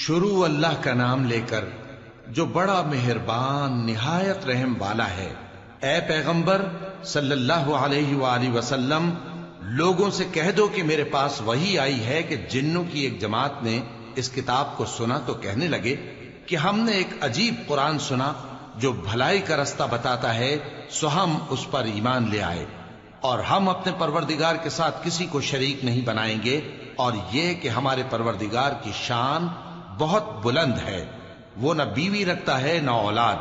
شروع اللہ کا نام لے کر جو بڑا مہربان نہایت رحم والا ہے۔ اے پیغمبر صلی اللہ علیہ وآلہ وسلم، لوگوں سے کہہ دو کہ میرے پاس وحی آئی ہے کہ جنوں کی ایک جماعت نے اس کتاب کو سنا تو کہنے لگے کہ ہم نے ایک عجیب قرآن سنا جو بھلائی کا رستہ بتاتا ہے، سو ہم اس پر ایمان لے آئے اور ہم اپنے پروردگار کے ساتھ کسی کو شریک نہیں بنائیں گے، اور یہ کہ ہمارے پروردگار کی شان بہت بلند ہے، وہ نہ بیوی رکھتا ہے نہ اولاد،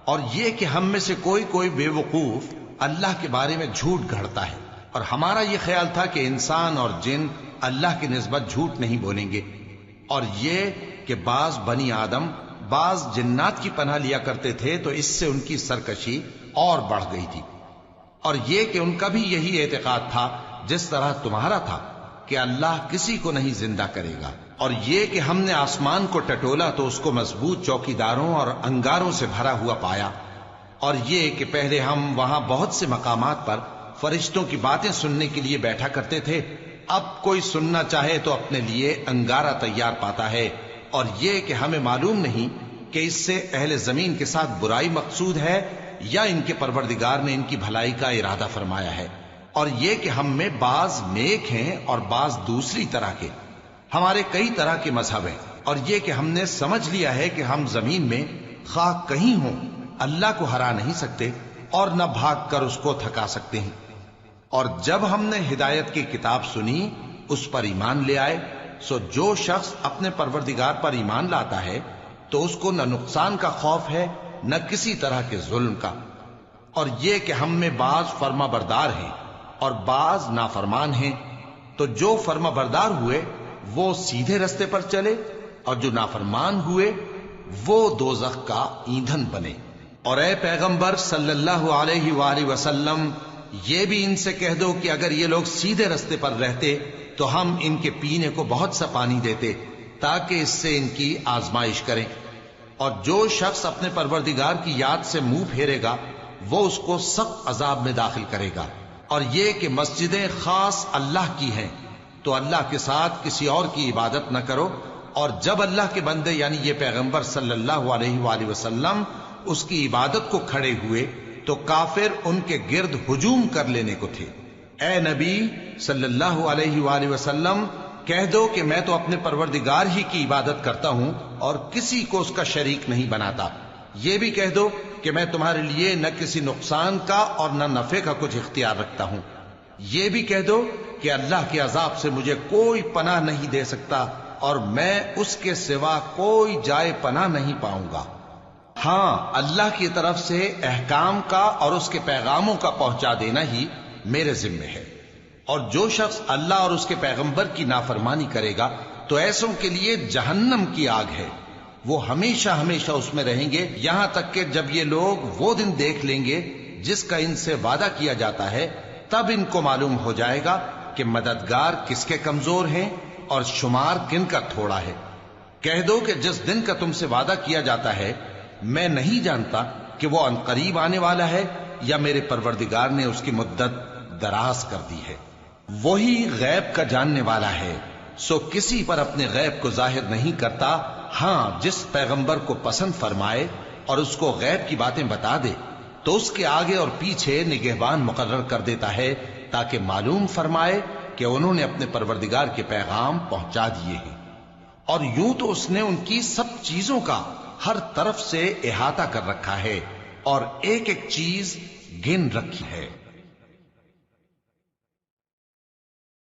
اور یہ کہ ہم میں سے کوئی بے وقوف اللہ کے بارے میں جھوٹ گھڑتا ہے، اور ہمارا یہ خیال تھا کہ انسان اور جن اللہ کی نسبت جھوٹ نہیں بولیں گے، اور یہ کہ بعض بنی آدم بعض جنات کی پناہ لیا کرتے تھے تو اس سے ان کی سرکشی اور بڑھ گئی تھی، اور یہ کہ ان کا بھی یہی اعتقاد تھا جس طرح تمہارا تھا کہ اللہ کسی کو نہیں زندہ کرے گا، اور یہ کہ ہم نے آسمان کو ٹٹولا تو اس کو مضبوط چوکیداروں اور انگاروں سے بھرا ہوا پایا، اور یہ کہ پہلے ہم وہاں بہت سے مقامات پر فرشتوں کی باتیں سننے کے لیے بیٹھا کرتے تھے، اب کوئی سننا چاہے تو اپنے لیے انگارہ تیار پاتا ہے، اور یہ کہ ہمیں معلوم نہیں کہ اس سے اہل زمین کے ساتھ برائی مقصود ہے یا ان کے پروردگار نے ان کی بھلائی کا ارادہ فرمایا ہے، اور یہ کہ ہم میں بعض نیک ہیں اور بعض دوسری طرح کے، ہمارے کئی طرح کے مذہب ہیں، اور یہ کہ ہم نے سمجھ لیا ہے کہ ہم زمین میں خواہ کہیں ہوں اللہ کو ہرا نہیں سکتے اور نہ بھاگ کر اس کو تھکا سکتے ہیں، اور جب ہم نے ہدایت کی کتاب سنی اس پر ایمان لے آئے، سو جو شخص اپنے پروردگار پر ایمان لاتا ہے تو اس کو نہ نقصان کا خوف ہے نہ کسی طرح کے ظلم کا، اور یہ کہ ہم میں بعض فرما بردار ہیں اور بعض نافرمان ہیں، تو جو فرما بردار ہوئے وہ سیدھے رستے پر چلے اور جو نافرمان ہوئے وہ دوزخ کا ایندھن بنے۔ اور اے پیغمبر صلی اللہ علیہ وآلہ وسلم، یہ بھی ان سے کہہ دو کہ اگر یہ لوگ سیدھے رستے پر رہتے تو ہم ان کے پینے کو بہت سا پانی دیتے تاکہ اس سے ان کی آزمائش کریں، اور جو شخص اپنے پروردگار کی یاد سے منہ پھیرے گا وہ اس کو سخت عذاب میں داخل کرے گا، اور یہ کہ مسجدیں خاص اللہ کی ہیں تو اللہ کے ساتھ کسی اور کی عبادت نہ کرو، اور جب اللہ کے بندے یعنی یہ پیغمبر صلی اللہ علیہ وآلہ وسلم اس کی عبادت کو کھڑے ہوئے تو کافر ان کے گرد ہجوم کر لینے کو تھے۔ اے نبی صلی اللہ علیہ وآلہ وسلم، کہہ دو کہ میں تو اپنے پروردگار ہی کی عبادت کرتا ہوں اور کسی کو اس کا شریک نہیں بناتا، یہ بھی کہہ دو کہ میں تمہارے لیے نہ کسی نقصان کا اور نہ نفع کا کچھ اختیار رکھتا ہوں، یہ بھی کہہ دو کہ اللہ کے عذاب سے مجھے کوئی پناہ نہیں دے سکتا اور میں اس کے سوا کوئی جائے پناہ نہیں پاؤں گا، ہاں اللہ کی طرف سے احکام کا اور اس کے پیغاموں کا پہنچا دینا ہی میرے ذمہ ہے، اور جو شخص اللہ اور اس کے پیغمبر کی نافرمانی کرے گا تو ایسوں کے لیے جہنم کی آگ ہے، وہ ہمیشہ ہمیشہ اس میں رہیں گے، یہاں تک کہ جب یہ لوگ وہ دن دیکھ لیں گے جس کا ان سے وعدہ کیا جاتا ہے، تب ان کو معلوم ہو جائے گا کہ مددگار کس کے کمزور ہیں اور شمار کن کا تھوڑا ہے۔ کہہ دو کہ جس دن کا تم سے وعدہ کیا جاتا ہے میں نہیں جانتا کہ وہ عنقریب آنے والا ہے یا میرے پروردگار نے اس کی مدت دراز کر دی ہے، وہی غیب کا جاننے والا ہے، سو کسی پر اپنے غیب کو ظاہر نہیں کرتا، ہاں جس پیغمبر کو پسند فرمائے اور اس کو غیب کی باتیں بتا دے تو اس کے آگے اور پیچھے نگہبان مقرر کر دیتا ہے تاکہ معلوم فرمائے کہ انہوں نے اپنے پروردگار کے پیغام پہنچا دیے ہیں، اور یوں تو اس نے ان کی سب چیزوں کا ہر طرف سے احاطہ کر رکھا ہے اور ایک ایک چیز گن رکھی ہے۔